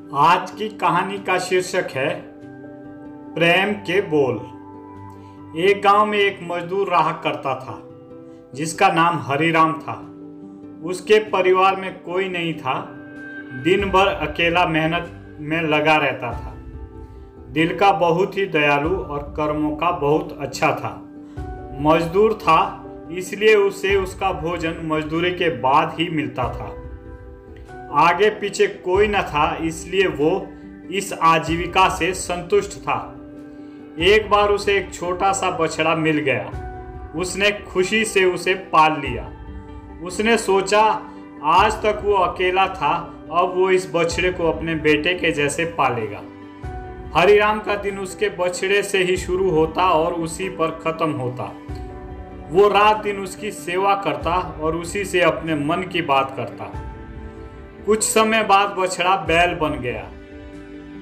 आज की कहानी का शीर्षक है प्रेम के बोल। एक गांव में एक मजदूर रहा करता था जिसका नाम हरिराम था। उसके परिवार में कोई नहीं था। दिन भर अकेला मेहनत में लगा रहता था। दिल का बहुत ही दयालु और कर्मों का बहुत अच्छा था। मजदूर था, इसलिए उसे उसका भोजन मजदूरी के बाद ही मिलता था। आगे पीछे कोई न था, इसलिए वो इस आजीविका से संतुष्ट था। एक बार उसे एक छोटा सा बछड़ा मिल गया। उसने खुशी से उसे पाल लिया। उसने सोचा आज तक वो अकेला था, अब वो इस बछड़े को अपने बेटे के जैसे पालेगा। हरिराम का दिन उसके बछड़े से ही शुरू होता और उसी पर खत्म होता। वो रात दिन उसकी सेवा करता और उसी से अपने मन की बात करता। कुछ समय बाद बछड़ा बैल बन गया।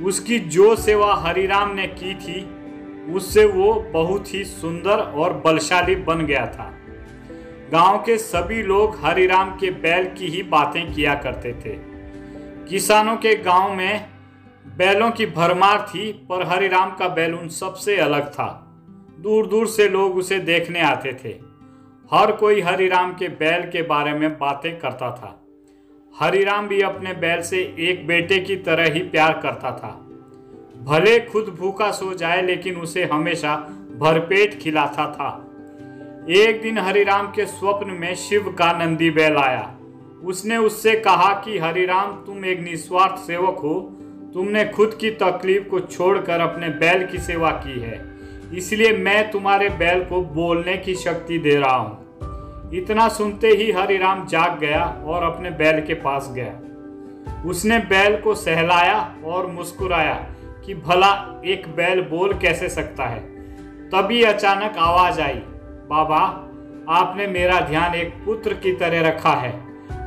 उसकी जो सेवा हरिराम ने की थी उससे वो बहुत ही सुंदर और बलशाली बन गया था। गांव के सभी लोग हरिराम के बैल की ही बातें किया करते थे। किसानों के गांव में बैलों की भरमार थी, पर हरिराम का बैल उन सबसे अलग था। दूर दूर से लोग उसे देखने आते थे। हर कोई हरिराम के बैल के बारे में बातें करता था। हरिराम भी अपने बैल से एक बेटे की तरह ही प्यार करता था। भले खुद भूखा सो जाए, लेकिन उसे हमेशा भरपेट खिलाता था। एक दिन हरिराम के स्वप्न में शिव का नंदी बैल आया। उसने उससे कहा कि हरिराम, तुम एक निस्वार्थ सेवक हो। तुमने खुद की तकलीफ को छोड़कर अपने बैल की सेवा की है, इसलिए मैं तुम्हारे बैल को बोलने की शक्ति दे रहा हूँ। इतना सुनते ही हरिराम जाग गया और अपने बैल के पास गया। उसने बैल को सहलाया और मुस्कुराया कि भला एक बैल बोल कैसे सकता है। तभी अचानक आवाज आई, बाबा, आपने मेरा ध्यान एक पुत्र की तरह रखा है।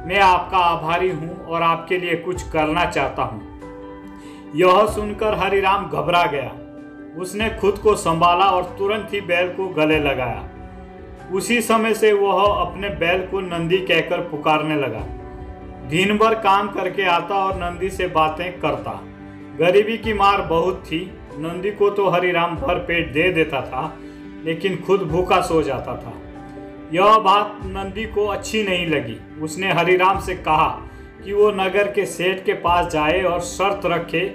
मैं आपका आभारी हूँ और आपके लिए कुछ करना चाहता हूँ। यह सुनकर हरिराम घबरा गया। उसने खुद को संभाला और तुरंत ही बैल को गले लगाया। उसी समय से वह अपने बैल को नंदी कहकर पुकारने लगा। दिन भर काम करके आता और नंदी से बातें करता। गरीबी की मार बहुत थी। नंदी को तो हरिराम भर पेट दे देता था, लेकिन खुद भूखा सो जाता था। यह बात नंदी को अच्छी नहीं लगी। उसने हरिराम से कहा कि वो नगर के सेठ के पास जाए और शर्त रखे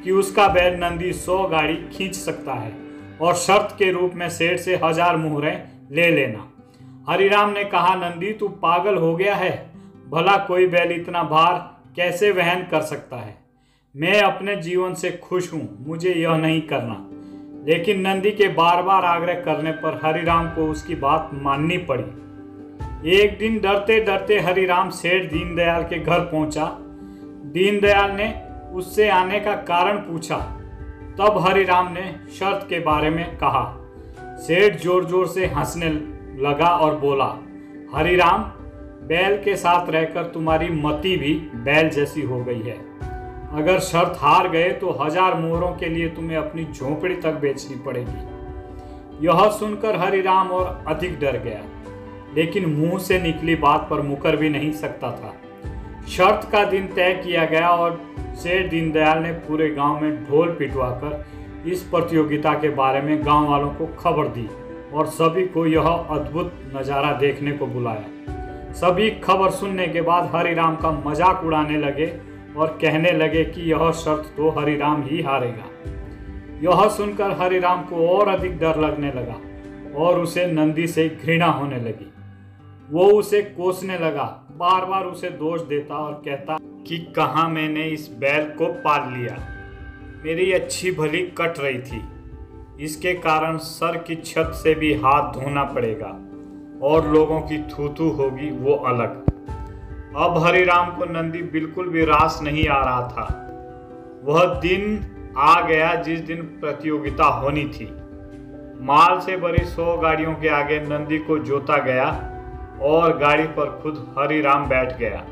कि उसका बैल नंदी 100 गाड़ी खींच सकता है और शर्त के रूप में सेठ से 1000 मुहरें ले लेना। हरिराम ने कहा, नंदी, तू पागल हो गया है? भला कोई बैल इतना भार कैसे वहन कर सकता है? मैं अपने जीवन से खुश हूँ, मुझे यह नहीं करना। लेकिन नंदी के बार बार आग्रह करने पर हरिराम को उसकी बात माननी पड़ी। एक दिन डरते डरते हरिराम सेठ दीनदयाल के घर पहुंचा। दीनदयाल ने उससे आने का कारण पूछा। तब हरिराम ने शर्त के बारे में कहा। सेठ जोर जोर से हंसने लगा और बोला, हरिराम, बैल के साथ रहकर तुम्हारी मति भी बैल जैसी हो गई है। अगर शर्त हार गए तो 1000 मोहरों के लिए तुम्हें अपनी झोपड़ी तक बेचनी पड़ेगी। यह सुनकर हरिराम और अधिक डर गया, लेकिन मुंह से निकली बात पर मुकर भी नहीं सकता था। शर्त का दिन तय किया गया और सेठ दीनदयाल ने पूरे गांव में ढोल पिटवाकर इस प्रतियोगिता के बारे में गांव वालों को खबर दी और सभी को यह अद्भुत नज़ारा देखने को बुलाया। सभी खबर सुनने के बाद हरिराम का मजाक उड़ाने लगे और कहने लगे कि यह शर्त तो हरिराम ही हारेगा। यह सुनकर हरिराम को और अधिक डर लगने लगा और उसे नंदी से घृणा होने लगी। वो उसे कोसने लगा, बार बार उसे दोष देता और कहता कि कहाँ मैंने इस बैल को पाल लिया। मेरी अच्छी भली कट रही थी, इसके कारण सर की छत से भी हाथ धोना पड़ेगा और लोगों की थूथू होगी वो अलग। अब हरिराम को नंदी बिल्कुल भी रास नहीं आ रहा था। वह दिन आ गया जिस दिन प्रतियोगिता होनी थी। माल से भरी 100 गाड़ियों के आगे नंदी को जोता गया और गाड़ी पर खुद हरिराम बैठ गया।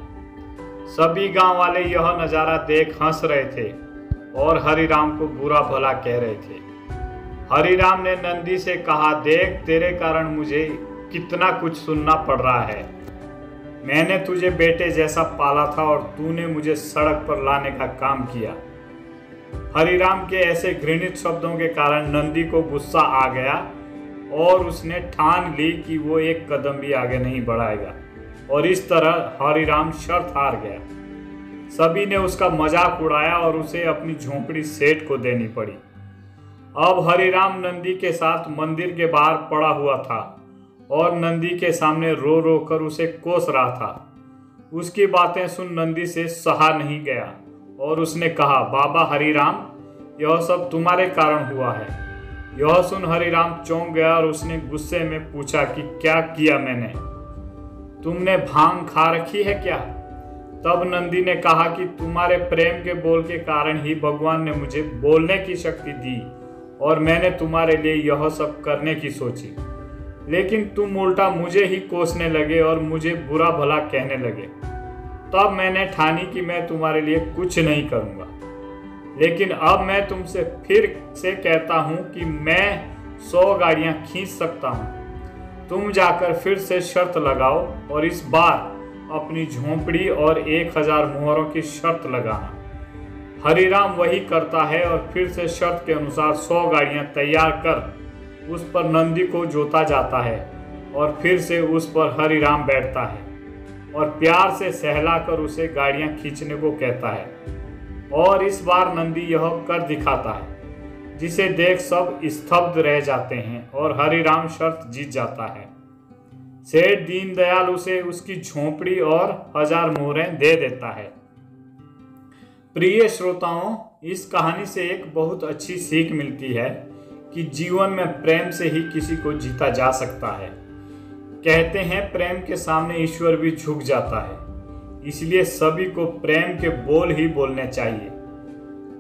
सभी गांव वाले यह नज़ारा देख हंस रहे थे और हरिराम को बुरा भला कह रहे थे। हरिराम ने नंदी से कहा, देख, तेरे कारण मुझे कितना कुछ सुनना पड़ रहा है। मैंने तुझे बेटे जैसा पाला था और तूने मुझे सड़क पर लाने का काम किया। हरिराम के ऐसे घृणित शब्दों के कारण नंदी को गुस्सा आ गया और उसने ठान ली कि वो एक कदम भी आगे नहीं बढ़ाएगा और इस तरह हरिराम शर्त हार गया। सभी ने उसका मजाक उड़ाया और उसे अपनी झोंपड़ी सेठ को देनी पड़ी। अब हरिराम नंदी के साथ मंदिर के बाहर पड़ा हुआ था और नंदी के सामने रो रो कर उसे कोस रहा था। उसकी बातें सुन नंदी से सहा नहीं गया और उसने कहा, बाबा हरिराम, यह सब तुम्हारे कारण हुआ है। यह सुन हरिराम चौंक गया और उसने गुस्से में पूछा कि क्या किया मैंने? तुमने भांग खा रखी है क्या? तब नंदी ने कहा कि तुम्हारे प्रेम के बोल के कारण ही भगवान ने मुझे बोलने की शक्ति दी और मैंने तुम्हारे लिए यह सब करने की सोची, लेकिन तुम उल्टा मुझे ही कोसने लगे और मुझे बुरा भला कहने लगे। तब मैंने ठानी कि मैं तुम्हारे लिए कुछ नहीं करूंगा। लेकिन अब मैं तुमसे फिर से कहता हूं कि मैं 100 गाड़ियां खींच सकता हूं। तुम जाकर फिर से शर्त लगाओ और इस बार अपनी झोंपड़ी और 1000 मोहरों की शर्त लगाना। हरिराम वही करता है और फिर से शर्त के अनुसार 100 गाड़ियां तैयार कर उस पर नंदी को जोता जाता है और फिर से उस पर हरिराम बैठता है और प्यार से सहलाकर उसे गाड़ियां खींचने को कहता है। और इस बार नंदी यह कर दिखाता है, जिसे देख सब स्तब्ध रह जाते हैं और हरिराम शर्त जीत जाता है। सेठ दीनदयाल उसे उसकी झोंपड़ी और 1000 मोहरें दे देता है। प्रिय श्रोताओं, इस कहानी से एक बहुत अच्छी सीख मिलती है कि जीवन में प्रेम से ही किसी को जीता जा सकता है। कहते हैं प्रेम के सामने ईश्वर भी झुक जाता है, इसलिए सभी को प्रेम के बोल ही बोलने चाहिए।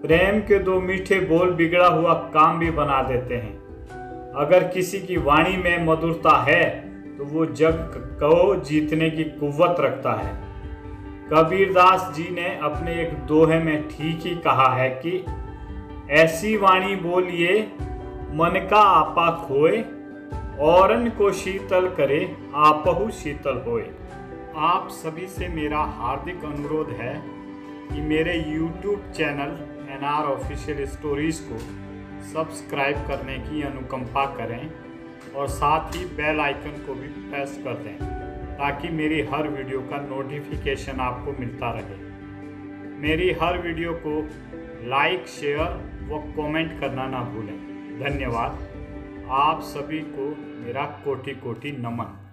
प्रेम के 2 मीठे बोल बिगड़ा हुआ काम भी बना देते हैं। अगर किसी की वाणी में मधुरता है तो वो जग को जीतने की कुव्वत रखता है। कबीरदास जी ने अपने एक दोहे में ठीक ही कहा है कि ऐसी वाणी बोलिए मन का आपा खोए, औरन को शीतल करे आपहु शीतल होए। आप सभी से मेरा हार्दिक अनुरोध है कि मेरे YouTube channel NR official stories को सब्सक्राइब करने की अनुकंपा करें और साथ ही बेल आइकन को भी प्रेस कर दें ताकि मेरी हर वीडियो का नोटिफिकेशन आपको मिलता रहे। मेरी हर वीडियो को लाइक, शेयर व कमेंट करना ना भूलें। धन्यवाद। आप सभी को मेरा कोटि कोटि नमन।